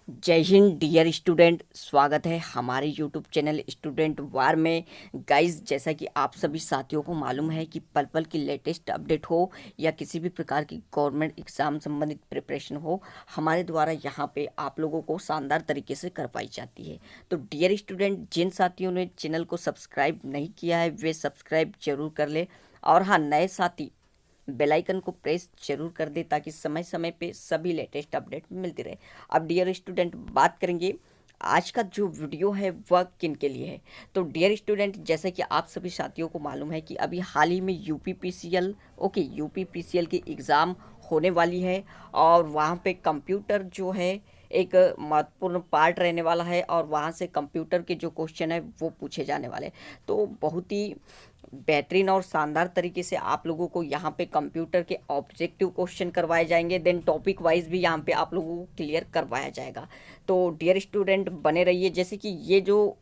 जय Hind dear student. स्वागत है हमारे यूट्यूब चैनल स्टूडेंट वार में। गाइस, जैसा कि आप सभी साथियों को मालूम है कि पल पल की लेटेस्ट अपडेट हो या किसी भी प्रकार की गवर्नमेंट एग्ज़ाम संबंधित प्रिपरेशन हो, हमारे द्वारा यहाँ पे आप लोगों को शानदार तरीके से करवाई जाती है। तो डियर स्टूडेंट, जिन साथियों ने चैनल को सब्सक्राइब नहीं किया है वे सब्सक्राइब जरूर कर ले, और हाँ, नए साथी बेल आइकन को प्रेस जरूर कर दे ताकि समय समय पे सभी लेटेस्ट अपडेट मिलती रहे। अब डियर स्टूडेंट, बात करेंगे आज का जो वीडियो है वह किन के लिए है। तो डियर स्टूडेंट, जैसे कि आप सभी साथियों को मालूम है कि अभी हाल ही में यूपी पीसीएल की एग्ज़ाम होने वाली है, और वहाँ पे कंप्यूटर जो है एक महत्वपूर्ण पार्ट रहने वाला है, और वहाँ से कंप्यूटर के जो क्वेश्चन है वो पूछे जाने वाले हैं। तो बहुत ही बेहतरीन और शानदार तरीके से आप लोगों को यहाँ पे कंप्यूटर के ऑब्जेक्टिव क्वेश्चन करवाए जाएंगे, देन टॉपिक वाइज भी यहाँ पे आप लोगों को क्लियर करवाया जाएगा। तो डियर स्टूडेंट, बने रहिए। जैसे कि ये जो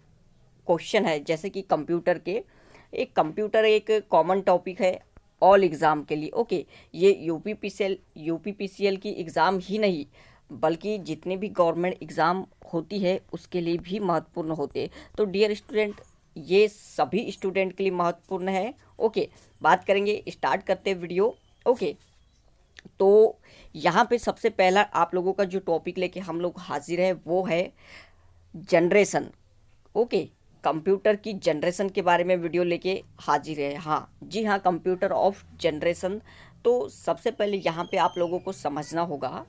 क्वेश्चन है, जैसे कि कंप्यूटर एक कॉमन टॉपिक है ऑल एग्ज़ाम के लिए। ओके, ये यूपी पीसीएल की एग्ज़ाम ही नहीं बल्कि जितने भी गवर्नमेंट एग्ज़ाम होती है उसके लिए भी महत्वपूर्ण होते हैं। तो डियर स्टूडेंट, ये सभी स्टूडेंट के लिए महत्वपूर्ण है। ओके, बात करेंगे, स्टार्ट करते हैं वीडियो। ओके, तो यहाँ पे सबसे पहला आप लोगों का जो टॉपिक लेके हम लोग हाजिर है वो है जनरेशन। ओके, कंप्यूटर की जनरेशन के बारे में वीडियो लेके हाजिर है। हाँ जी हाँ, कंप्यूटर ऑफ जनरेशन। तो सबसे पहले यहाँ पे आप लोगों को समझना होगा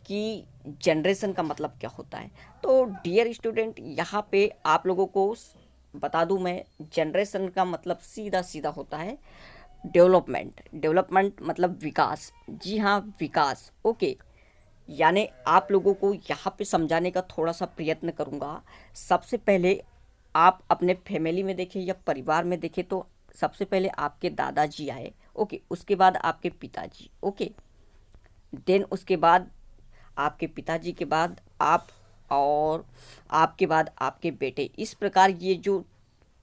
कि जनरेशन का मतलब क्या होता है। तो डियर स्टूडेंट, यहाँ पे आप लोगों को बता दूं मैं, जनरेशन का मतलब सीधा सीधा होता है डेवलपमेंट। डेवलपमेंट मतलब विकास। जी हाँ, विकास। ओके, यानी आप लोगों को यहाँ पे समझाने का थोड़ा सा प्रयत्न करूँगा। सबसे पहले आप अपने फैमिली में देखें या परिवार में देखें तो सबसे पहले आपके दादाजी आए। ओके, उसके बाद आपके पिताजी। ओके, देन उसके बाद आपके पिताजी के बाद आप, और आपके बाद आपके बेटे। इस प्रकार ये जो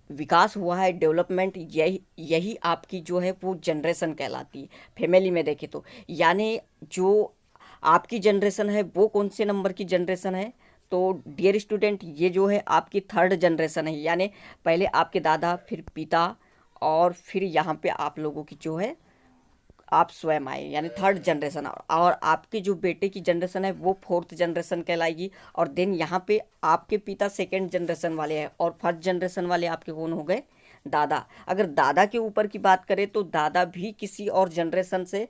विकास हुआ है, डेवलपमेंट, यही यही आपकी जो है वो जनरेशन कहलाती है फैमिली में देखें तो। यानी जो आपकी जनरेशन है वो कौन से नंबर की जनरेशन है? तो डियर स्टूडेंट, ये जो है आपकी थर्ड जनरेशन है। यानी पहले आपके दादा, फिर पिता, और फिर यहाँ पे आप लोगों की जो है आप स्वयं आए, यानी थर्ड जनरेशन। और आपके जो बेटे की जनरेशन है वो फोर्थ जनरेशन कहलाएगी। और देन यहाँ पे आपके पिता सेकेंड जनरेशन वाले हैं, और फर्स्ट जनरेशन वाले आपके कौन हो गए? दादा। अगर दादा के ऊपर की बात करें तो दादा भी किसी और जनरेशन से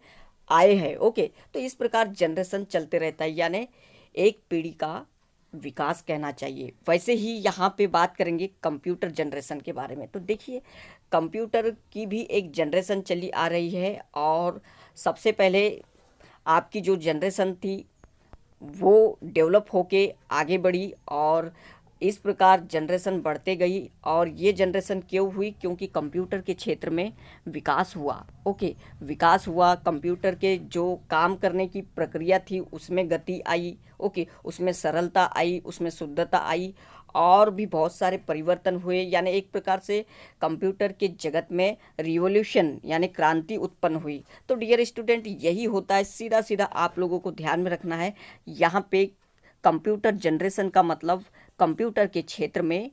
आए हैं। ओके, तो इस प्रकार जनरेशन चलते रहता है, यानी एक पीढ़ी का विकास कहना चाहिए। वैसे ही यहाँ पे बात करेंगे कंप्यूटर जनरेशन के बारे में। तो देखिए, कंप्यूटर की भी एक जनरेशन चली आ रही है, और सबसे पहले आपकी जो जनरेशन थी वो डेवलप होके आगे बढ़ी, और इस प्रकार जनरेशन बढ़ते गई। और ये जनरेशन क्यों हुई? क्योंकि कंप्यूटर के क्षेत्र में विकास हुआ। ओके, विकास हुआ, कंप्यूटर के जो काम करने की प्रक्रिया थी उसमें गति आई। ओके, उसमें सरलता आई, उसमें शुद्धता आई, और भी बहुत सारे परिवर्तन हुए। यानी एक प्रकार से कंप्यूटर के जगत में रिवॉल्यूशन यानी क्रांति उत्पन्न हुई। तो डियर स्टूडेंट, यही होता है, सीधा सीधा आप लोगों को ध्यान में रखना है। यहाँ पे कंप्यूटर जनरेशन का मतलब कंप्यूटर के क्षेत्र में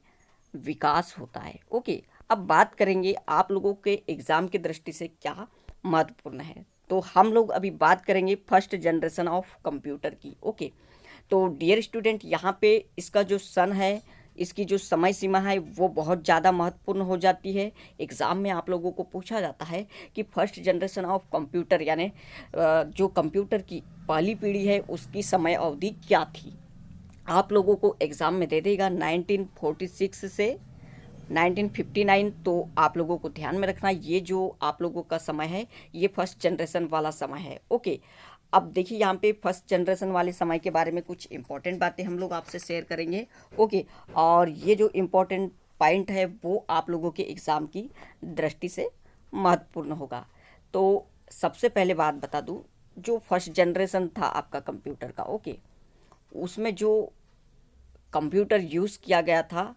विकास होता है। ओके, अब बात करेंगे आप लोगों के एग्ज़ाम की दृष्टि से क्या महत्वपूर्ण है। तो हम लोग अभी बात करेंगे फर्स्ट जनरेशन ऑफ कंप्यूटर की। ओके, तो डियर स्टूडेंट, यहाँ पे इसका जो सन है, इसकी जो समय सीमा है वो बहुत ज़्यादा महत्वपूर्ण हो जाती है। एग्ज़ाम में आप लोगों को पूछा जाता है कि फर्स्ट जनरेशन ऑफ कंप्यूटर यानी जो कंप्यूटर की पहली पीढ़ी है उसकी समय अवधि क्या थी। आप लोगों को एग्ज़ाम में दे देगा 1946 से 1959। तो आप लोगों को ध्यान में रखना, ये जो आप लोगों का समय है ये फर्स्ट जनरेशन वाला समय है। ओके, अब देखिए यहाँ पे फर्स्ट जनरेशन वाले समय के बारे में कुछ इंपॉर्टेंट बातें हम लोग आपसे शेयर करेंगे। ओके, और ये जो इम्पोर्टेंट पॉइंट है वो आप लोगों के एग्ज़ाम की दृष्टि से महत्वपूर्ण होगा। तो सबसे पहले बात बता दूँ, जो फर्स्ट जनरेशन था आपका कंप्यूटर का, ओके, उसमें जो कंप्यूटर यूज़ किया गया था,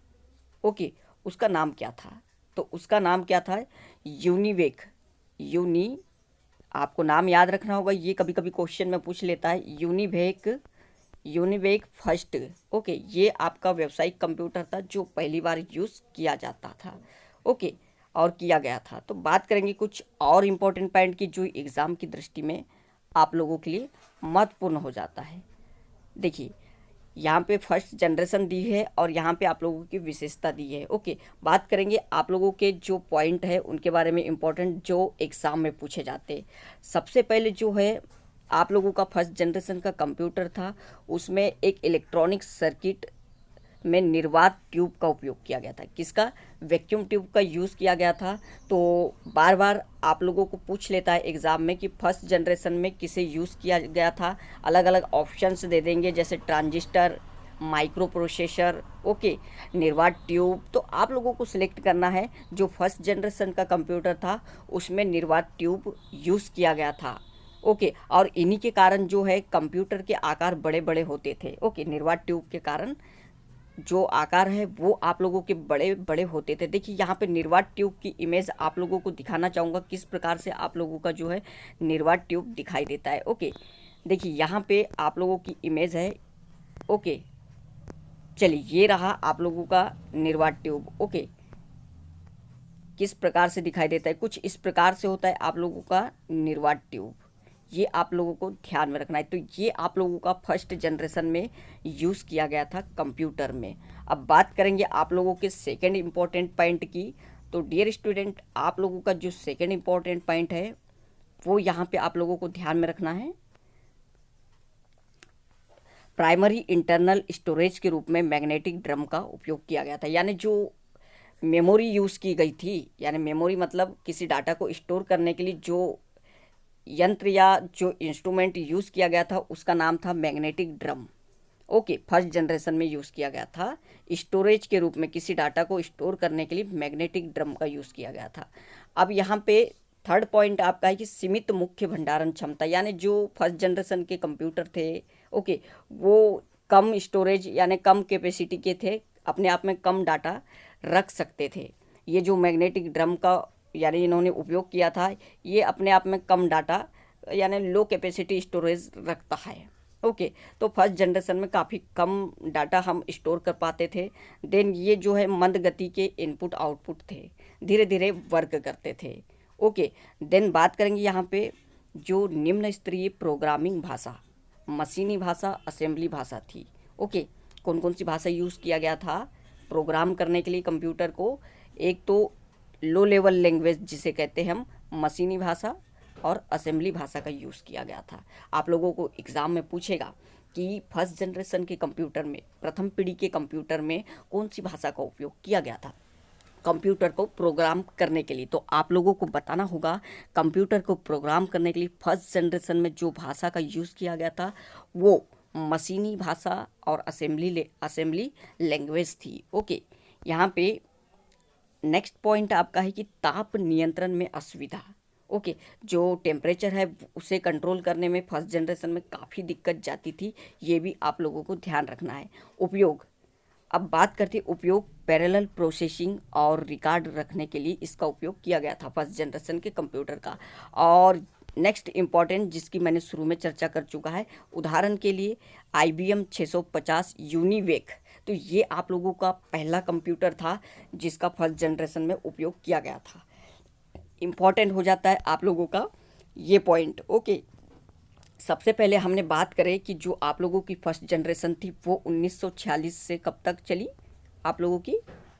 ओके, उसका नाम क्या था? तो उसका नाम क्या था? यूनिवेक। यूनी आपको नाम याद रखना होगा, ये कभी कभी क्वेश्चन में पूछ लेता है। UNIVAC UNIVAC first. ओके, ये आपका व्यावसायिक कंप्यूटर था जो पहली बार यूज़ किया जाता था। ओके, और किया गया था। तो बात करेंगे कुछ और इम्पोर्टेंट पॉइंट की जो एग्ज़ाम की दृष्टि में आप लोगों के लिए महत्वपूर्ण हो जाता है। देखिए, यहाँ पे फर्स्ट जनरेशन दी है और यहाँ पे आप लोगों की विशेषता दी है। ओके, बात करेंगे आप लोगों के जो पॉइंट है उनके बारे में, इम्पोर्टेंट जो एग्ज़ाम में पूछे जाते हैं। सबसे पहले जो है आप लोगों का फर्स्ट जनरेशन का कंप्यूटर था, उसमें एक इलेक्ट्रॉनिक सर्किट में निर्वात ट्यूब का उपयोग किया गया था। किसका? वैक्यूम ट्यूब का यूज़ किया गया था। तो बार बार आप लोगों को पूछ लेता है एग्ज़ाम में कि फर्स्ट जनरेशन में किसे यूज़ किया गया था। अलग अलग ऑप्शंस दे देंगे, जैसे ट्रांजिस्टर, माइक्रो प्रोसेसर, ओके, निर्वात ट्यूब। तो आप लोगों को सिलेक्ट करना है जो फर्स्ट जनरेशन का कंप्यूटर था उसमें निर्वात ट्यूब यूज़ किया गया था। ओके, और इन्हीं के कारण जो है कंप्यूटर के आकार बड़े बड़े होते थे। ओके, निर्वात ट्यूब के कारण जो आकार है वो आप लोगों के बड़े बड़े होते थे। देखिए, यहाँ पे निर्वात ट्यूब की इमेज आप लोगों को दिखाना चाहूँगा किस प्रकार से आप लोगों का जो है निर्वात ट्यूब दिखाई देता है। ओके, देखिए यहाँ पे आप लोगों की इमेज है। ओके, चलिए ये रहा आप लोगों का निर्वात ट्यूब। ओके, किस प्रकार से दिखाई देता है, कुछ इस प्रकार से होता है आप लोगों का निर्वात ट्यूब। ये आप लोगों को ध्यान में रखना है। तो ये आप लोगों का फर्स्ट जनरेशन में यूज़ किया गया था कंप्यूटर में। अब बात करेंगे आप लोगों के सेकंड इम्पॉर्टेंट पॉइंट की। तो डियर स्टूडेंट, आप लोगों का जो सेकंड इम्पॉर्टेंट पॉइंट है वो यहाँ पे आप लोगों को ध्यान में रखना है। प्राइमरी इंटरनल स्टोरेज के रूप में मैग्नेटिक ड्रम का उपयोग किया गया था। यानी जो मेमोरी यूज़ की गई थी, यानी मेमोरी मतलब किसी डाटा को स्टोर करने के लिए जो यंत्र या जो इंस्ट्रूमेंट यूज़ किया गया था उसका नाम था magnetic drum. Okay, first generation में यूज़ किया गया था स्टोरेज के रूप में, किसी डाटा को स्टोर करने के लिए मैग्नेटिक ड्रम का यूज़ किया गया था। अब यहाँ पे थर्ड पॉइंट आपका है कि सीमित मुख्य भंडारण क्षमता, यानी जो फर्स्ट जनरेशन के कंप्यूटर थे, ओके, वो कम स्टोरेज यानी कम कैपेसिटी के थे, अपने आप में कम डाटा रख सकते थे। ये जो मैग्नेटिक ड्रम का यानी इन्होंने उपयोग किया था, ये अपने आप में कम डाटा यानी लो कैपेसिटी स्टोरेज रखता है। ओके, तो फर्स्ट जनरेशन में काफ़ी कम डाटा हम स्टोर कर पाते थे। देन ये जो है मंद गति के इनपुट आउटपुट थे, धीरे धीरे वर्क करते थे। ओके, देन बात करेंगे यहाँ पे जो निम्न स्तरीय प्रोग्रामिंग भाषा, मशीनी भाषा, असेंबली भाषा थी। ओके, कौन कौन सी भाषा यूज़ किया गया था प्रोग्राम करने के लिए कंप्यूटर को? एक तो लो लेवल लैंग्वेज जिसे कहते हैं हम, मशीनी भाषा और असेंबली भाषा का यूज़ किया गया था। आप लोगों को एग्ज़ाम में पूछेगा कि फर्स्ट जनरेशन के कंप्यूटर में, प्रथम पीढ़ी के कंप्यूटर में कौन सी भाषा का उपयोग किया गया था कंप्यूटर को प्रोग्राम करने के लिए। तो आप लोगों को बताना होगा कंप्यूटर को प्रोग्राम करने के लिए फर्स्ट जनरेशन में जो भाषा का यूज़ किया गया था वो मशीनी भाषा और असेंबली लैंग्वेज थी। ओके, यहाँ पे नेक्स्ट पॉइंट आपका है कि ताप नियंत्रण में असुविधा। ओके, जो टेम्परेचर है उसे कंट्रोल करने में फर्स्ट जनरेशन में काफ़ी दिक्कत जाती थी, ये भी आप लोगों को ध्यान रखना है। उपयोग, अब बात करते हैं उपयोग, पैरेलल प्रोसेसिंग और रिकॉर्ड रखने के लिए इसका उपयोग किया गया था फर्स्ट जनरेशन के कंप्यूटर का। और नेक्स्ट इम्पॉर्टेंट जिसकी मैंने शुरू में चर्चा कर चुका है, उदाहरण के लिए IBM 650 यूनिवेक। तो ये आप लोगों का पहला कंप्यूटर था जिसका फर्स्ट जनरेशन में उपयोग किया गया था। इम्पॉर्टेंट हो जाता है आप लोगों का ये पॉइंट। ओके, सबसे पहले हमने बात करें कि जो आप लोगों की फर्स्ट जनरेशन थी वो 1946 से कब तक चली, आप लोगों की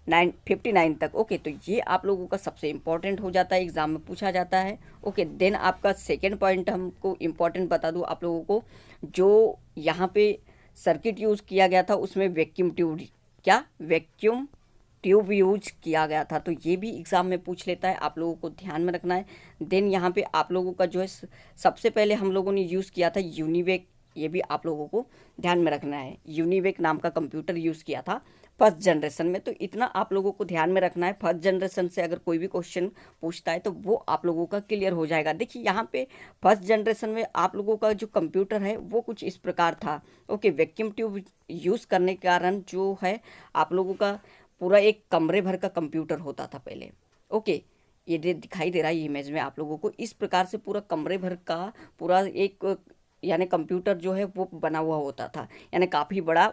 59 तक। ओके, तो ये आप लोगों का सबसे इम्पॉर्टेंट हो जाता है, एग्जाम में पूछा जाता है। ओके, देन आपका सेकेंड पॉइंट हमको इम्पॉर्टेंट बता दूँ आप लोगों को, जो यहाँ पे सर्किट यूज़ किया गया था उसमें वैक्यूम ट्यूब यूज किया गया था। तो ये भी एग्ज़ाम में पूछ लेता है, आप लोगों को ध्यान में रखना है। देन यहाँ पे आप लोगों का जो है सबसे पहले हम लोगों ने यूज़ किया था यूनिवेक, ये भी आप लोगों को ध्यान में रखना है। यूनिवेक नाम का कंप्यूटर यूज़ किया था फर्स्ट जनरेशन में। तो इतना आप लोगों को ध्यान में रखना है। फर्स्ट जनरेशन से अगर कोई भी क्वेश्चन पूछता है तो वो आप लोगों का क्लियर हो जाएगा। देखिए यहाँ पे फर्स्ट जनरेशन में आप लोगों का जो कंप्यूटर है वो कुछ इस प्रकार था। ओके, वैक्यूम ट्यूब यूज़ करने के कारण जो है आप लोगों का पूरा एक कमरे भर का कंप्यूटर होता था पहले। ओके, ये दिखाई दे रहा है इमेज में आप लोगों को, इस प्रकार से पूरा कमरे भर का पूरा एक यानी कंप्यूटर जो है वो बना हुआ होता था, यानी काफ़ी बड़ा,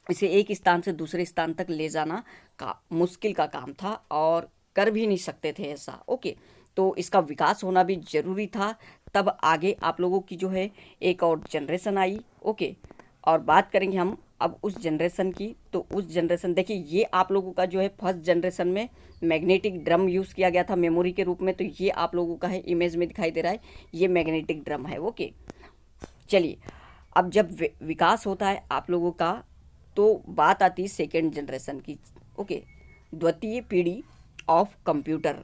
इसे एक स्थान से दूसरे स्थान तक ले जाना का मुश्किल का काम था और कर भी नहीं सकते थे ऐसा। ओके, तो इसका विकास होना भी ज़रूरी था। तब आगे आप लोगों की जो है एक और जनरेशन आई। ओके, और बात करेंगे हम अब उस जनरेशन की। तो उस जनरेशन, देखिए ये आप लोगों का जो है फर्स्ट जनरेशन में मैग्नेटिक ड्रम यूज़ किया गया था मेमोरी के रूप में। तो ये आप लोगों का है, इमेज में दिखाई दे रहा है, ये मैग्नेटिक ड्रम है। ओके, चलिए अब जब विकास होता है आप लोगों का, तो बात आती है सेकेंड जनरेशन की। ओके, द्वितीय पीढ़ी ऑफ कंप्यूटर।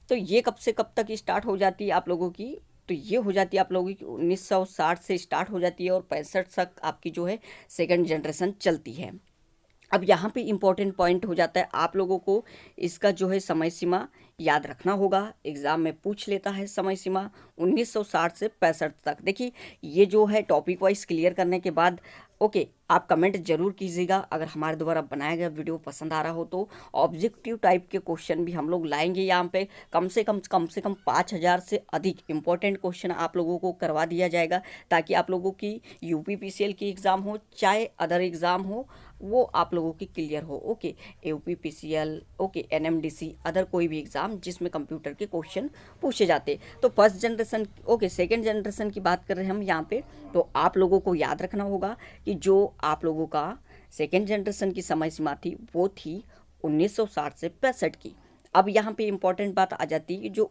तो ये कब से कब तक स्टार्ट हो जाती है आप लोगों की? तो ये हो जाती है आप लोगों की 1960 से स्टार्ट हो जाती है और 65 तक आपकी जो है सेकेंड जनरेशन चलती है। अब यहाँ पे इम्पोर्टेंट पॉइंट हो जाता है, आप लोगों को इसका जो है समय सीमा याद रखना होगा। एग्ज़ाम में पूछ लेता है समय सीमा 1960 से 65 तक। देखिए ये जो है टॉपिक वाइज क्लियर करने के बाद ओके, आप कमेंट जरूर कीजिएगा अगर हमारे द्वारा बनाया गया वीडियो पसंद आ रहा हो तो। ऑब्जेक्टिव टाइप के क्वेश्चन भी हम लोग लाएंगे यहाँ पे, कम से कम 5000 से अधिक इम्पोर्टेंट क्वेश्चन आप लोगों को करवा दिया जाएगा, ताकि आप लोगों की यूपीपीसीएल की एग्ज़ाम हो चाहे अदर एग्ज़ाम हो, वो आप लोगों की क्लियर हो। Okay, UPPCL, okay, NMDC, other कोई भी एग्ज़ाम जिसमें कंप्यूटर के क्वेश्चन पूछे जाते। तो first generation, okay, second generation की बात कर रहे हैं हम यहाँ पे। तो आप लोगों को याद रखना होगा कि जो आप लोगों का सेकेंड जनरेशन की समय सीमा थी वो थी 1960 से 65 की। अब यहाँ पे इम्पोर्टेंट बात आ जाती है कि जो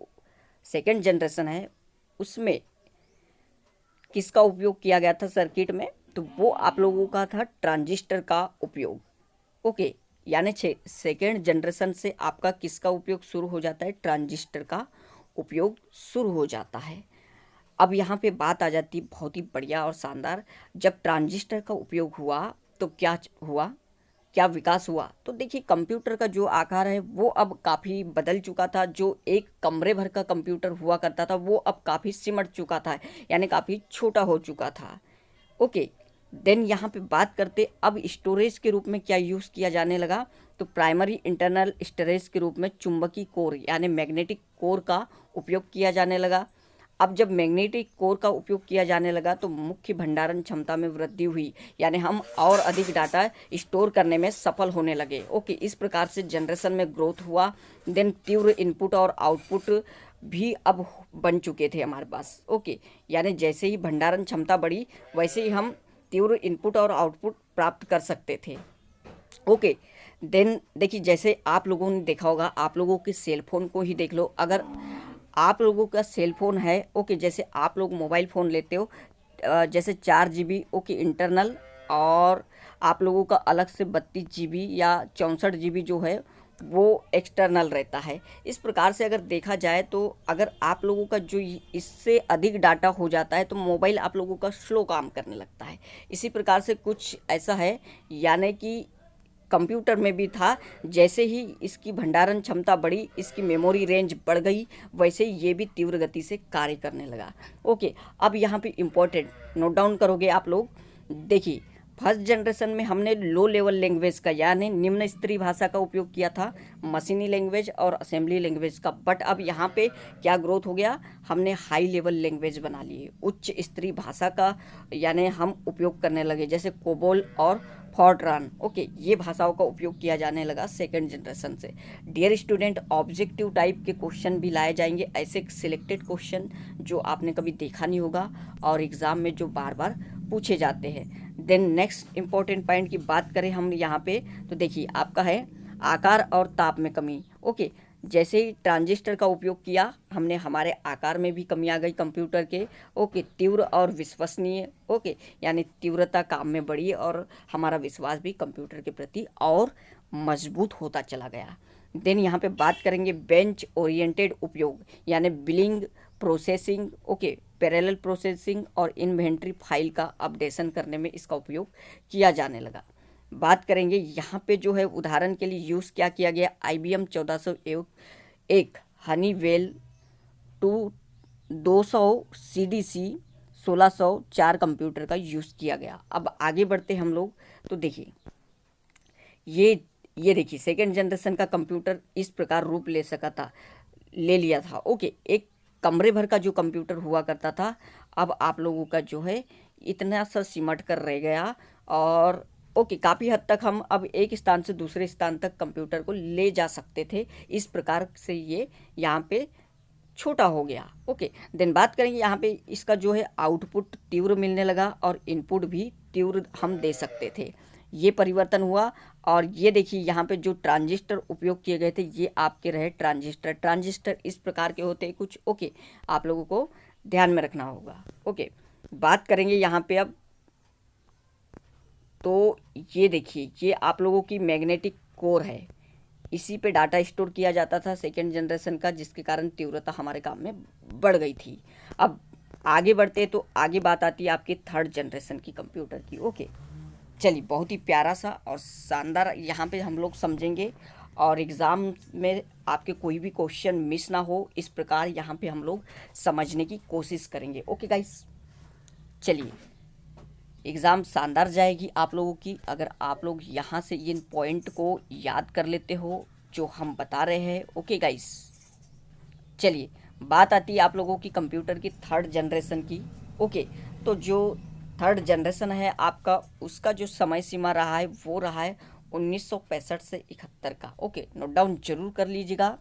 सेकेंड जनरेशन है उसमें किसका उपयोग किया गया था सर्किट में? तो वो आप लोगों का था ट्रांजिस्टर का उपयोग। ओके, यानी सेकेंड जनरेशन से आपका किसका उपयोग शुरू हो जाता है? ट्रांजिस्टर का उपयोग शुरू हो जाता है। अब यहाँ पे बात आ जाती है बहुत ही बढ़िया और शानदार, जब ट्रांजिस्टर का उपयोग हुआ तो क्या हुआ, क्या विकास हुआ? तो देखिए कंप्यूटर का जो आकार है वो अब काफ़ी बदल चुका था। जो एक कमरे भर का कंप्यूटर हुआ करता था वो अब काफ़ी सिमट चुका था, यानी काफ़ी छोटा हो चुका था। ओके, देन यहाँ पे बात करते अब स्टोरेज के रूप में क्या यूज़ किया जाने लगा? तो प्राइमरी इंटरनल स्टोरेज के रूप में चुंबकीय कोर यानी मैग्नेटिक कोर का उपयोग किया जाने लगा। अब जब मैग्नेटिक कोर का उपयोग किया जाने लगा तो मुख्य भंडारण क्षमता में वृद्धि हुई, यानी हम और अधिक डाटा स्टोर करने में सफल होने लगे। ओके, इस प्रकार से जनरेशन में ग्रोथ हुआ। देन तीव्र इनपुट और आउटपुट भी अब बन चुके थे हमारे पास। ओके, यानी जैसे ही भंडारण क्षमता बढ़ी वैसे ही हम तीव्र इनपुट और आउटपुट प्राप्त कर सकते थे। ओके, देन देखिए जैसे आप लोगों ने देखा होगा, आप लोगों के सेल फोन को ही देख लो। अगर आप लोगों का सेल फोन है, ओके, जैसे आप लोग मोबाइल फ़ोन लेते हो, जैसे 4 GB ओके इंटरनल, और आप लोगों का अलग से 32 GB या 64 GB जो है वो एक्सटर्नल रहता है। इस प्रकार से अगर देखा जाए तो अगर आप लोगों का जो इससे अधिक डाटा हो जाता है तो मोबाइल आप लोगों का स्लो काम करने लगता है। इसी प्रकार से कुछ ऐसा है, यानी कि कंप्यूटर में भी था, जैसे ही इसकी भंडारण क्षमता बढ़ी, इसकी मेमोरी रेंज बढ़ गई, वैसे ही ये भी तीव्र गति से कार्य करने लगा। ओके, अब यहाँ पे इम्पोर्टेंट नोट डाउन करोगे आप लोग। देखिए फर्स्ट जनरेशन में हमने लो लेवल लैंग्वेज का यानी निम्न स्तरीय भाषा का उपयोग किया था, मशीनी लैंग्वेज और असेंबली लैंग्वेज का। बट अब यहाँ पे क्या ग्रोथ हो गया, हमने हाई लेवल लैंग्वेज बना लिए, उच्च स्तरीय भाषा का यानी हम उपयोग करने लगे, जैसे कोबोल और फॉर्ट्रान। ओके, ये भाषाओं का उपयोग किया जाने लगा सेकेंड जनरेशन से। डियर स्टूडेंट, ऑब्जेक्टिव टाइप के क्वेश्चन भी लाए जाएंगे, ऐसे सिलेक्टेड क्वेश्चन जो आपने कभी देखा नहीं होगा और एग्ज़ाम में जो बार बार पूछे जाते हैं। देन नेक्स्ट इंपॉर्टेंट पॉइंट की बात करें हम यहाँ पे, तो देखिए आपका है आकार और ताप में कमी। ओके, जैसे ही ट्रांजिस्टर का उपयोग किया हमने, हमारे आकार में भी कमी आ गई कंप्यूटर के। ओके, तीव्र और विश्वसनीय, ओके, यानी तीव्रता काम में बढ़ी और हमारा विश्वास भी कंप्यूटर के प्रति और मजबूत होता चला गया। देन यहाँ पे बात करेंगे बेंच ओरिएंटेड उपयोग, यानी billing processing, okay, parallel processing और इन्वेंट्री फाइल का अपडेशन करने में इसका उपयोग किया जाने लगा। बात करेंगे यहाँ पे जो है उदाहरण के लिए यूज़ क्या किया गया, IBM 1401, हनीवेल 200 CDC 1604 कंप्यूटर का यूज़ किया गया। अब आगे बढ़ते हम लोग, तो देखिए ये देखिए सेकेंड जनरेशन का कंप्यूटर इस प्रकार रूप ले लिया था। ओके, एक कमरे भर का जो कंप्यूटर हुआ करता था, अब आप लोगों का जो है इतना सा सिमट कर रह गया। और ओके, काफ़ी हद तक हम अब एक स्थान से दूसरे स्थान तक कंप्यूटर को ले जा सकते थे। इस प्रकार से ये यहाँ पे छोटा हो गया। ओके, देन बात करेंगे यहाँ पे इसका जो है आउटपुट तीव्र मिलने लगा और इनपुट भी तीव्र हम दे सकते थे। ये परिवर्तन हुआ। और ये देखिए यहाँ पे जो ट्रांजिस्टर उपयोग किए गए थे ये आपके रहे ट्रांजिस्टर इस प्रकार के होते हैं कुछ। ओके, आप लोगों को ध्यान में रखना होगा। ओके, बात करेंगे यहाँ पे अब, तो ये देखिए ये आप लोगों की मैग्नेटिक कोर है, इसी पे डाटा स्टोर किया जाता था सेकेंड जनरेशन का, जिसके कारण तीव्रता हमारे काम में बढ़ गई थी। अब आगे बढ़ते हैं तो आगे बात आती है आपके थर्ड जनरेशन की कंप्यूटर की। ओके, चलिए बहुत ही प्यारा सा और शानदार यहाँ पे हम लोग समझेंगे और एग्ज़ाम में आपके कोई भी क्वेश्चन मिस ना हो, इस प्रकार यहाँ पे हम लोग समझने की कोशिश करेंगे। ओके गाइस, चलिए एग्ज़ाम शानदार जाएगी आप लोगों की अगर आप लोग यहाँ से इन पॉइंट को याद कर लेते हो जो हम बता रहे हैं। ओके गाइस, चलिए बात आती है आप लोगों की कंप्यूटर की थर्ड जनरेशन की। ओके, तो जो थर्ड जनरेशन है आपका, उसका जो समय सीमा रहा है वो रहा है 1965 से 71 का। ओके, नोट डाउन जरूर कर लीजिएगा,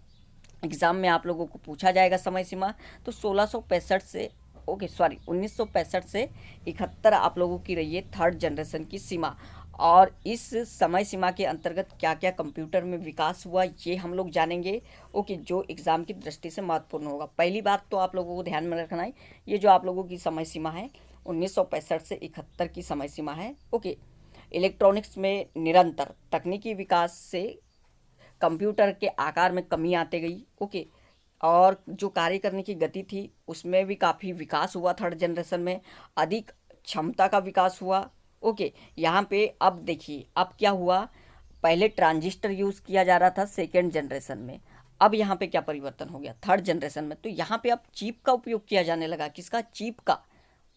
एग्ज़ाम में आप लोगों को पूछा जाएगा समय सीमा। तो 1665 से 1965 से 71 आप लोगों की रही है थर्ड जनरेशन की सीमा। और इस समय सीमा के अंतर्गत क्या क्या कंप्यूटर में विकास हुआ ये हम लोग जानेंगे। ओके, जो एग्ज़ाम की दृष्टि से महत्वपूर्ण होगा। पहली बात तो आप लोगों को ध्यान में रखना है, ये जो आप लोगों की समय सीमा है 1965 से 71 की समय सीमा है। ओके, इलेक्ट्रॉनिक्स में निरंतर तकनीकी विकास से कंप्यूटर के आकार में कमी आते गई। ओके, और जो कार्य करने की गति थी उसमें भी काफ़ी विकास हुआ थर्ड जनरेशन में, अधिक क्षमता का विकास हुआ। ओके, यहाँ पे अब देखिए अब क्या हुआ, पहले ट्रांजिस्टर यूज़ किया जा रहा था सेकेंड जनरेशन में, अब यहाँ पे क्या परिवर्तन हो गया थर्ड जनरेशन में, तो यहाँ पे अब चिप का उपयोग किया जाने लगा। किसका? चिप का,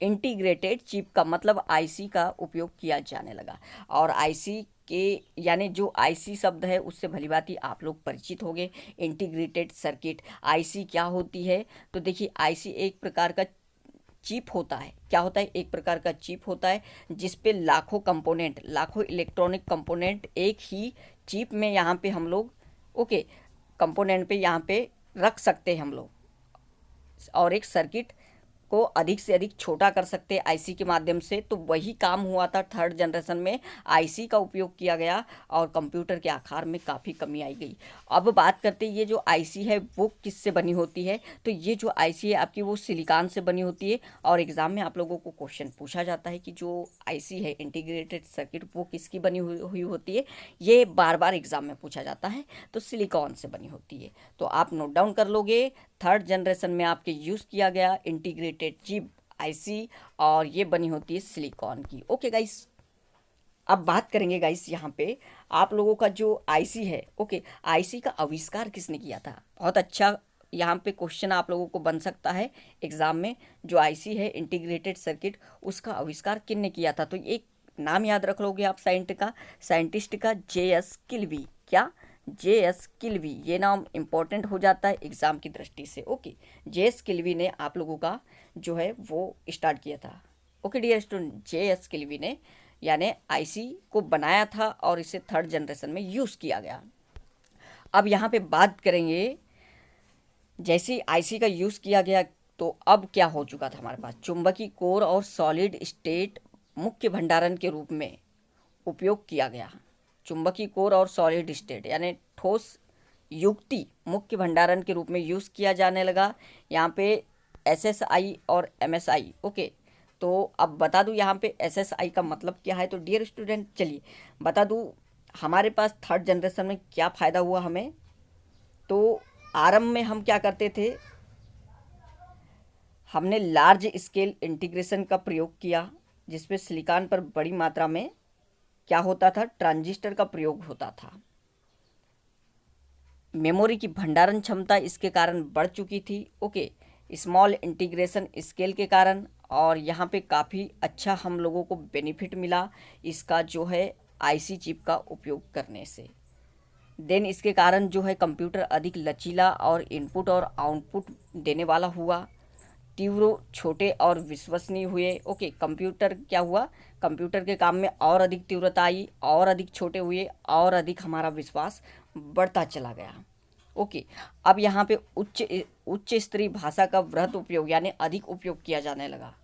इंटीग्रेटेड चिप का, मतलब आईसी का उपयोग किया जाने लगा। और आईसी के यानी जो आईसी शब्द है उससे भलीभांति आप लोग परिचित हो गए। इंटीग्रेटेड सर्किट, आईसी क्या होती है? तो देखिए आईसी एक प्रकार का चिप होता है। क्या होता है? एक प्रकार का चिप होता है जिसपे लाखों कंपोनेंट, लाखों इलेक्ट्रॉनिक कंपोनेंट एक ही चिप में यहाँ पे हम लोग ओके कंपोनेंट पे यहाँ पे रख सकते हैं हम लोग, और एक सर्किट को अधिक से अधिक छोटा कर सकते हैं आईसी के माध्यम से। तो वही काम हुआ था थर्ड जनरेशन में, आईसी का उपयोग किया गया और कंप्यूटर के आकार में काफ़ी कमी आई गई। अब बात करते हैं ये जो आईसी है वो किससे बनी होती है, तो ये जो आईसी है आपकी वो सिलिकॉन से बनी होती है। और एग्ज़ाम में आप लोगों को क्वेश्चन पूछा जाता है कि जो आईसी है इंटीग्रेटेड सर्किट वो किसकी बनी हुई होती है, ये बार बार एग्ज़ाम में पूछा जाता है, तो सिलिकॉन से बनी होती है। तो आप नोट डाउन कर लोगे, थर्ड जनरेशन में आपके यूज़ किया गया इंटीग्रेटेड चिप आईसी, और ये बनी होती है सिलिकॉन की। ओके गाइस, अब बात करेंगे गाइस यहाँ पे आप लोगों का जो आईसी है। ओके, आईसी का आविष्कार किसने किया था? बहुत अच्छा यहाँ पे क्वेश्चन आप लोगों को बन सकता है एग्जाम में। जो आईसी है इंटीग्रेटेड सर्किट, उसका आविष्कार किसने किया था? तो एक नाम याद रख लोगे आप साइंटिस्ट का, जे.एस. किल्वी। क्या? जे.एस. किल्वी, ये नाम इम्पोर्टेंट हो जाता है एग्ज़ाम की दृष्टि से। Okay, JS. किल्वी ने आप लोगों का जो है वो स्टार्ट किया था। Okay dear student, J S. Kilby ने यानी आईसी को बनाया था और इसे थर्ड जनरेशन में यूज़ किया गया। अब यहाँ पे बात करेंगे, जैसे ही आईसी का यूज़ किया गया तो अब क्या हो चुका था हमारे पास, चुंबकीय कोर और सॉलिड स्टेट मुख्य भंडारण के रूप में उपयोग किया गया। चुंबकीय कोर और सॉलिड स्टेट यानी ठोस युक्ति मुख्य भंडारण के रूप में यूज़ किया जाने लगा। यहाँ पे एसएसआई और एमएसआई। ओके, तो अब बता दूँ यहाँ पे एसएसआई का मतलब क्या है। तो डियर स्टूडेंट चलिए बता दूँ हमारे पास थर्ड जनरेशन में क्या फ़ायदा हुआ हमें। तो आरंभ में हम क्या करते थे, हमने लार्ज स्केल इंटीग्रेशन का प्रयोग किया जिसपे सिलिकॉन पर बड़ी मात्रा में क्या होता था, ट्रांजिस्टर का प्रयोग होता था। मेमोरी की भंडारण क्षमता इसके कारण बढ़ चुकी थी। ओके, स्मॉल इंटीग्रेशन स्केल के कारण, और यहाँ पे काफ़ी अच्छा हम लोगों को बेनिफिट मिला इसका जो है आईसी चिप का उपयोग करने से। देन इसके कारण जो है कंप्यूटर अधिक लचीला और इनपुट और आउटपुट देने वाला हुआ। तीव्र, छोटे और विश्वसनीय हुए। ओके, कंप्यूटर क्या हुआ, कंप्यूटर के काम में और अधिक तीव्रता आई, और अधिक छोटे हुए, और अधिक हमारा विश्वास बढ़ता चला गया। ओके, अब यहाँ पे उच्च स्तरीय भाषा का वृहत उपयोग यानी अधिक उपयोग किया जाने लगा।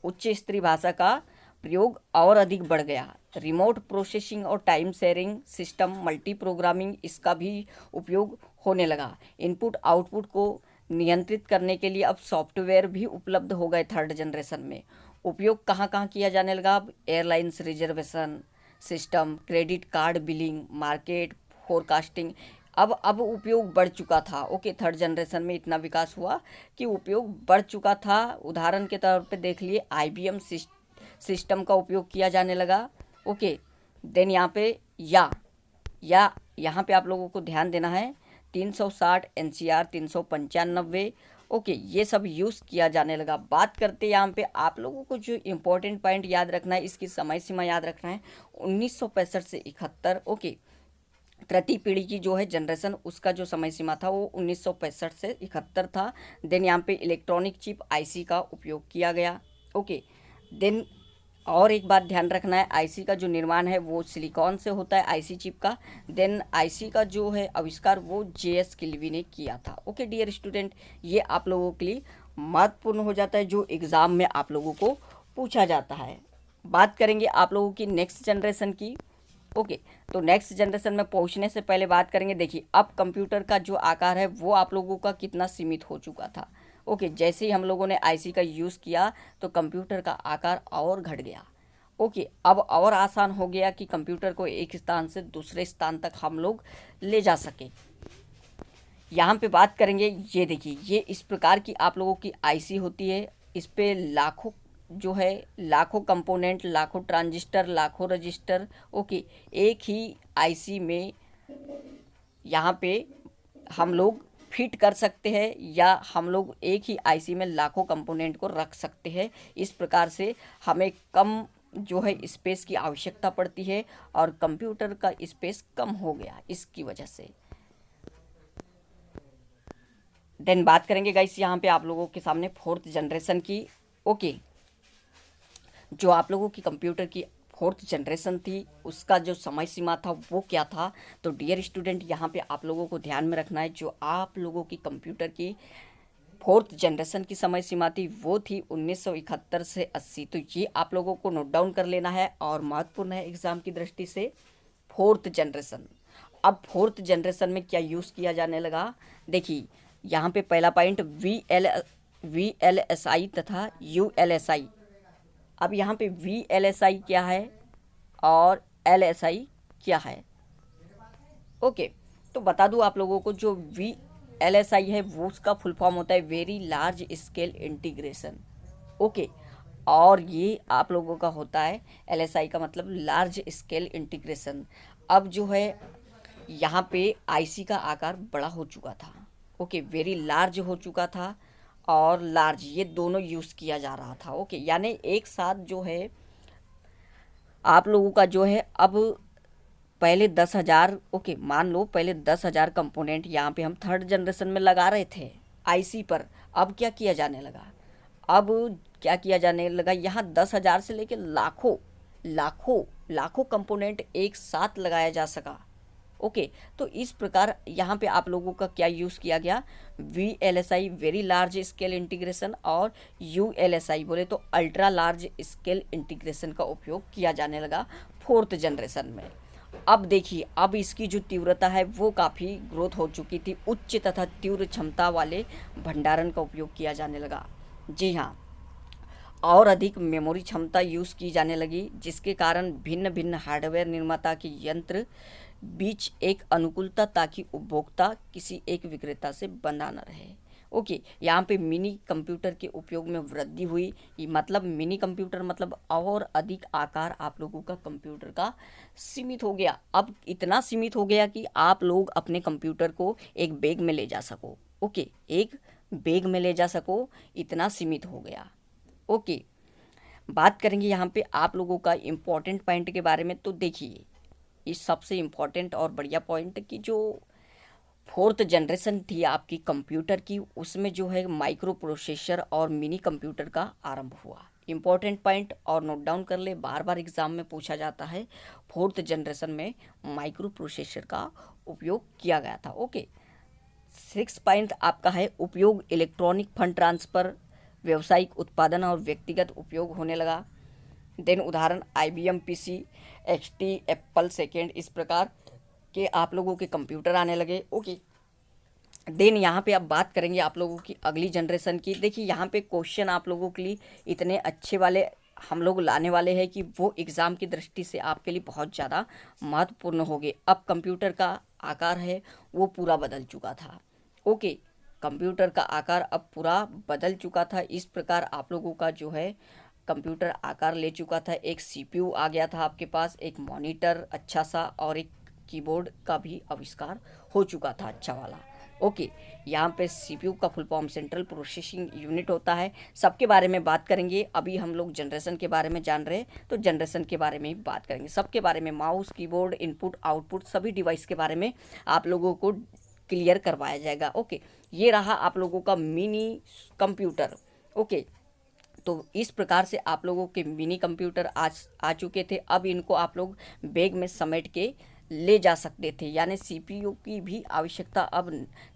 उच्च स्तरीय भाषा का प्रयोग और अधिक बढ़ गया। रिमोट प्रोसेसिंग और time sharing system, multi programming, इसका भी उपयोग होने लगा। इनपुट आउटपुट को नियंत्रित करने के लिए अब सॉफ्टवेयर भी उपलब्ध हो गए थर्ड जनरेशन में। उपयोग कहाँ कहाँ किया जाने लगा अब, airlines reservation system, credit card billing, market forecasting. अब उपयोग बढ़ चुका था। ओके, थर्ड जनरेशन में इतना विकास हुआ कि उपयोग बढ़ चुका था। उदाहरण के तौर पे देख लिए IBM सिस्टम का उपयोग किया जाने लगा। ओके, देन यहाँ पे यहाँ पे आप लोगों को ध्यान देना है 360 NCR 395। ओके, ये सब यूज़ किया जाने लगा। बात करते यहाँ पे आप लोगों को जो इम्पोर्टेंट पॉइंट याद रखना है, इसकी समय सीमा याद रखना है 1965 से 71। ओके, तृतीय पीढ़ी की जो है जनरेशन, उसका जो समय सीमा था वो 1965 से 71 था। देन यहाँ पे इलेक्ट्रॉनिक चिप IC का उपयोग किया गया। ओके, देन और एक बात ध्यान रखना है, IC का जो निर्माण है वो सिलिकॉन से होता है, IC चिप का। देन IC का जो है आविष्कार वो JS किल्वी ने किया था। ओके डियर स्टूडेंट, ये आप लोगों के लिए महत्वपूर्ण हो जाता है जो एग्ज़ाम में आप लोगों को पूछा जाता है। बात करेंगे आप लोगों की नेक्स्ट जनरेशन की। ओके, तो नेक्स्ट जनरेशन में पहुंचने से पहले बात करेंगे, देखिए अब कंप्यूटर का जो आकार है वो आप लोगों का कितना सीमित हो चुका था। ओके, जैसे ही हम लोगों ने IC का यूज़ किया तो कंप्यूटर का आकार और घट गया। ओके, अब और आसान हो गया कि कंप्यूटर को एक स्थान से दूसरे स्थान तक हम लोग ले जा सके। यहाँ पे बात करेंगे, ये देखिए ये इस प्रकार की आप लोगों की IC होती है। इस पे लाखों जो है, लाखों कंपोनेंट, लाखों ट्रांजिस्टर, लाखों रजिस्टर। ओके, एक ही IC में यहाँ पे हम लोग फिट कर सकते हैं, या हम लोग एक ही IC में लाखों कंपोनेंट को रख सकते हैं। इस प्रकार से हमें कम जो है स्पेस की आवश्यकता पड़ती है, और कंप्यूटर का स्पेस कम हो गया इसकी वजह से। देन बात करेंगे गाइस यहाँ पे आप लोगों के सामने फोर्थ जनरेशन की। ओके, जो आप लोगों की कंप्यूटर की फोर्थ जनरेशन थी उसका जो समय सीमा था वो क्या था, तो डियर स्टूडेंट यहाँ पे आप लोगों को ध्यान में रखना है, जो आप लोगों की कंप्यूटर की फोर्थ जनरेशन की समय सीमा थी वो थी 1971 से 80। तो ये आप लोगों को नोट डाउन कर लेना है और महत्वपूर्ण है एग्जाम की दृष्टि से। फोर्थ जनरेशन, अब फोर्थ जनरेशन में क्या यूज़ किया जाने लगा, देखिए यहाँ पे पहला पॉइंट VLSI तथा ULSI। अब यहाँ पे VLSI क्या है और LSI क्या है। ओके, तो बता दूँ आप लोगों को, जो VLSI है वो उसका फुल फॉर्म होता है very large scale integration. Okay, और ये आप लोगों का होता है LSI का मतलब लार्ज स्केल इंटीग्रेशन। अब जो है यहाँ पे IC का आकार बड़ा हो चुका था। ओके, वेरी लार्ज हो चुका था और लार्ज, ये दोनों यूज़ किया जा रहा था। ओके, यानी एक साथ जो है आप लोगों का जो है, अब पहले 10,000, ओके मान लो पहले 10,000 कंपोनेंट यहाँ पे हम थर्ड जनरेशन में लगा रहे थे IC पर। अब क्या किया जाने लगा, अब क्या किया जाने लगा, यहाँ 10,000 से लेकर लाखों लाखों लाखों कंपोनेंट एक साथ लगाया जा सका। ओके, तो इस प्रकार यहाँ पे आप लोगों का क्या यूज़ किया गया, VLSI very large scale integration और ULSI बोले तो अल्ट्रा लार्ज स्केल इंटीग्रेशन का उपयोग किया जाने लगा फोर्थ जनरेशन में। अब देखिए, अब इसकी जो तीव्रता है वो काफ़ी ग्रोथ हो चुकी थी। उच्च तथा तीव्र क्षमता वाले भंडारण का उपयोग किया जाने लगा। जी हाँ, और अधिक मेमोरी क्षमता यूज़ की जाने लगी, जिसके कारण भिन्न भिन्न हार्डवेयर निर्माता के यंत्र बीच एक अनुकूलता, ताकि उपभोक्ता किसी एक विक्रेता से बंधा न रहे। ओके, यहाँ पे मिनी कंप्यूटर के उपयोग में वृद्धि हुई। ये मतलब मिनी कंप्यूटर मतलब और अधिक आकार आप लोगों का कंप्यूटर का सीमित हो गया। अब इतना सीमित हो गया कि आप लोग अपने कंप्यूटर को एक बैग में ले जा सको। ओके, एक बैग में ले जा सको, इतना सीमित हो गया। ओके, बात करेंगे यहाँ पे आप लोगों का इम्पोर्टेंट पॉइंट के बारे में। तो देखिए, इस सबसे इम्पोर्टेंट और बढ़िया पॉइंट की जो फोर्थ जनरेशन थी आपकी कंप्यूटर की, उसमें जो है माइक्रो प्रोसेसर और मिनी कंप्यूटर का आरंभ हुआ। इम्पोर्टेंट पॉइंट और नोट डाउन कर ले, बार बार एग्जाम में पूछा जाता है। फोर्थ जनरेशन में माइक्रो प्रोसेसर का उपयोग किया गया था। ओके, 6 पॉइंट आपका है उपयोग इलेक्ट्रॉनिक फंड ट्रांसफ़र, व्यावसायिक उत्पादन और व्यक्तिगत उपयोग होने लगा। देन उदाहरण IBM PC, XT, Apple second, इस प्रकार के आप लोगों के कंप्यूटर आने लगे। ओके, देन यहाँ पे अब बात करेंगे आप लोगों की अगली जनरेशन की। देखिए यहाँ पे क्वेश्चन आप लोगों के लिए इतने अच्छे वाले हम लोग लाने वाले हैं कि वो एग्ज़ाम की दृष्टि से आपके लिए बहुत ज़्यादा महत्वपूर्ण होंगे। अब कंप्यूटर का आकार है वो पूरा बदल चुका था। ओके, कंप्यूटर का आकार अब पूरा बदल चुका था। इस प्रकार आप लोगों का जो है कंप्यूटर आकार ले चुका था। एक CPU आ गया था आपके पास, एक मॉनिटर अच्छा सा, और एक कीबोर्ड का भी आविष्कार हो चुका था अच्छा वाला। ओके, यहाँ पे CPU का full form central processing unit होता है। सबके बारे में बात करेंगे। अभी हम लोग जनरेशन के बारे में जान रहे हैं तो जनरेशन के बारे में ही बात करेंगे। सबके बारे में माउस, कीबोर्ड, इनपुट, आउटपुट, सभी डिवाइस के बारे में आप लोगों को क्लियर करवाया जाएगा। ओके, ये रहा आप लोगों का मिनी कंप्यूटर। ओके, तो इस प्रकार से आप लोगों के मिनी कंप्यूटर आज आ चुके थे। अब इनको आप लोग बैग में समेट के ले जा सकते थे, यानी CPU की भी आवश्यकता अब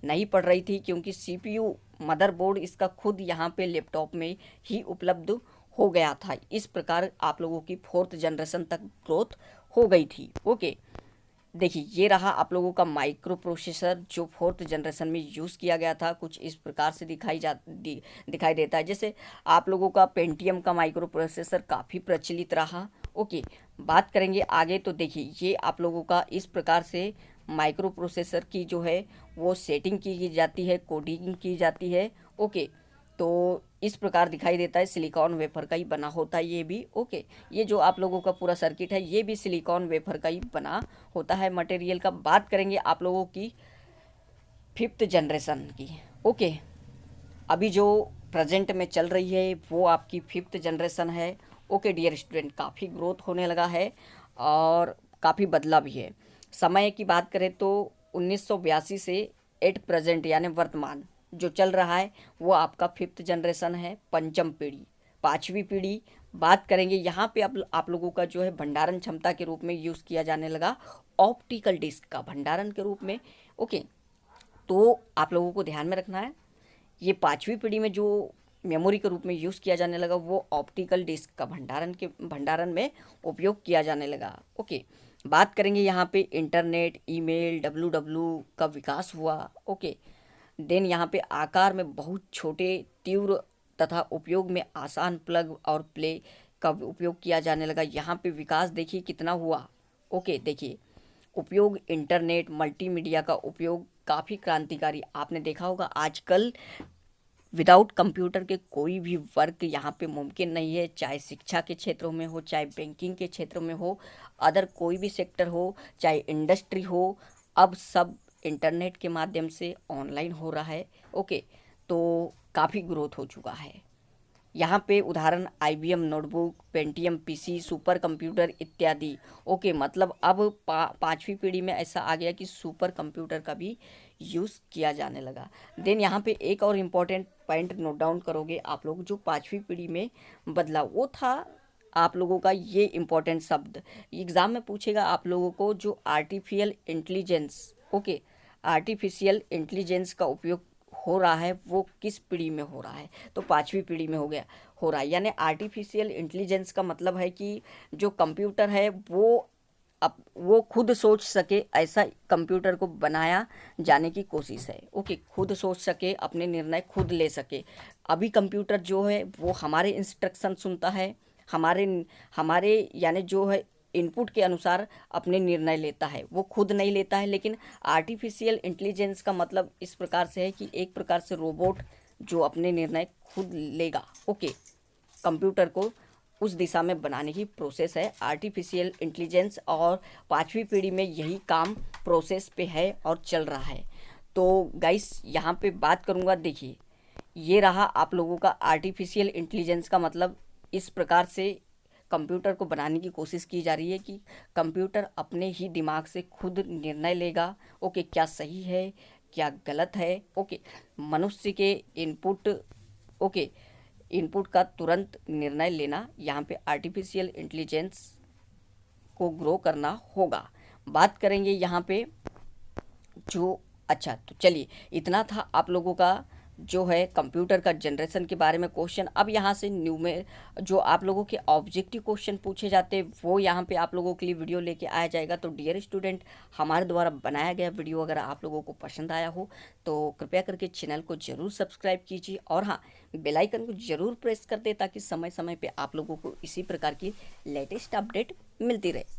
नहीं पड़ रही थी, क्योंकि CPU मदरबोर्ड इसका खुद यहाँ पे लैपटॉप में ही उपलब्ध हो गया था। इस प्रकार आप लोगों की फोर्थ जनरेशन तक ग्रोथ हो गई थी। ओके, देखिए ये रहा आप लोगों का माइक्रो प्रोसेसर जो फोर्थ जनरेशन में यूज़ किया गया था। कुछ इस प्रकार से दिखाई देता है। जैसे आप लोगों का पेंटियम का माइक्रो प्रोसेसर काफ़ी प्रचलित रहा। ओके, बात करेंगे आगे तो देखिए ये आप लोगों का इस प्रकार से माइक्रो प्रोसेसर की जो है वो सेटिंग की जाती है, कोडिंग की जाती है। ओके, तो इस प्रकार दिखाई देता है, सिलिकॉन वेफर का ही बना होता है ये भी। ओके, ये जो आप लोगों का पूरा सर्किट है ये भी सिलिकॉन वेफर का ही बना होता है मटेरियल का। बात करेंगे आप लोगों की फिफ्थ जनरेशन की। ओके, अभी जो प्रेजेंट में चल रही है वो आपकी फिफ्थ जनरेशन है। ओके डियर स्टूडेंट, काफ़ी ग्रोथ होने लगा है और काफ़ी बदला भी है। समय की बात करें तो 1982 से एट प्रेजेंट यानी वर्तमान जो चल रहा है वो आपका फिफ्थ जनरेशन है, पंचम पीढ़ी, पाँचवीं पीढ़ी। बात करेंगे यहाँ पे आप लोगों का जो है भंडारण क्षमता के रूप में यूज़ किया जाने लगा ऑप्टिकल डिस्क का भंडारण के रूप में। ओके, तो आप लोगों को ध्यान में रखना है ये पाँचवीं पीढ़ी में जो मेमोरी के रूप में यूज़ किया जाने लगा वो ऑप्टिकल डिस्क का भंडारण में उपयोग किया जाने लगा। ओके, बात करेंगे यहाँ पे इंटरनेट, ईमेल, WWW का विकास हुआ। ओके, देन यहाँ पे आकार में बहुत छोटे, तीव्र तथा उपयोग में आसान प्लग और प्ले का उपयोग किया जाने लगा। यहाँ पे विकास देखिए कितना हुआ। ओके, देखिए उपयोग इंटरनेट, मल्टीमीडिया का उपयोग काफ़ी क्रांतिकारी। आपने देखा होगा आजकल विदाउट कंप्यूटर के कोई भी वर्क यहाँ पे मुमकिन नहीं है, चाहे शिक्षा के क्षेत्रों में हो, चाहे बैंकिंग के क्षेत्र में हो, अदर कोई भी सेक्टर हो, चाहे इंडस्ट्री हो, अब सब इंटरनेट के माध्यम से ऑनलाइन हो रहा है। ओके, तो काफ़ी ग्रोथ हो चुका है। यहाँ पे उदाहरण IBM notebook, Pentium PC, super computer इत्यादि। ओके, मतलब अब पाँचवीं पीढ़ी में ऐसा आ गया कि सुपर कंप्यूटर का भी यूज़ किया जाने लगा। देन यहाँ पे एक और इम्पॉर्टेंट पॉइंट नोट डाउन करोगे आप लोग, जो पाँचवीं पीढ़ी में बदला वो था आप लोगों का ये इम्पोर्टेंट शब्द एग्ज़ाम में पूछेगा आप लोगों को, जो artificial intelligence. Okay, artificial intelligence का उपयोग हो रहा है वो किस पीढ़ी में हो रहा है, तो पाँचवीं पीढ़ी में हो रहा है। यानी आर्टिफिशियल इंटेलिजेंस का मतलब है कि जो कंप्यूटर है वो खुद सोच सके, ऐसा कंप्यूटर को बनाया जाने की कोशिश है। ओके, खुद सोच सके, अपने निर्णय खुद ले सके। अभी कंप्यूटर जो है वो हमारे इंस्ट्रक्शन सुनता है, हमारे हमारे यानी जो है इनपुट के अनुसार अपने निर्णय लेता है, वो खुद नहीं लेता है। लेकिन आर्टिफिशियल इंटेलिजेंस का मतलब इस प्रकार से है कि एक प्रकार से रोबोट जो अपने निर्णय खुद लेगा। ओके, कंप्यूटर को उस दिशा में बनाने की प्रोसेस है आर्टिफिशियल इंटेलिजेंस, और पाँचवीं पीढ़ी में यही काम प्रोसेस पे है और चल रहा है। तो गाइस यहाँ पे बात करूँगा, देखिए ये रहा आप लोगों का आर्टिफिशियल इंटेलिजेंस का मतलब। इस प्रकार से कंप्यूटर को बनाने की कोशिश की जा रही है कि कंप्यूटर अपने ही दिमाग से खुद निर्णय लेगा। ओके, क्या सही है क्या गलत है? ओके, मनुष्य के इनपुट, ओके, इनपुट का तुरंत निर्णय लेना, यहाँ पे आर्टिफिशियल इंटेलिजेंस को ग्रो करना होगा। बात करेंगे यहाँ पे जो, अच्छा तो चलिए, इतना था आप लोगों का जो है कंप्यूटर का जनरेशन के बारे में क्वेश्चन। अब यहाँ से न्यू में जो आप लोगों के ऑब्जेक्टिव क्वेश्चन पूछे जाते हैं वो यहाँ पे आप लोगों के लिए वीडियो लेके आया जाएगा। तो डियर स्टूडेंट, हमारे द्वारा बनाया गया वीडियो अगर आप लोगों को पसंद आया हो तो कृपया करके चैनल को ज़रूर सब्सक्राइब कीजिए, और हाँ, बेल आइकन को ज़रूर प्रेस कर दे ताकि समय समय पर आप लोगों को इसी प्रकार की लेटेस्ट अपडेट मिलती रहे।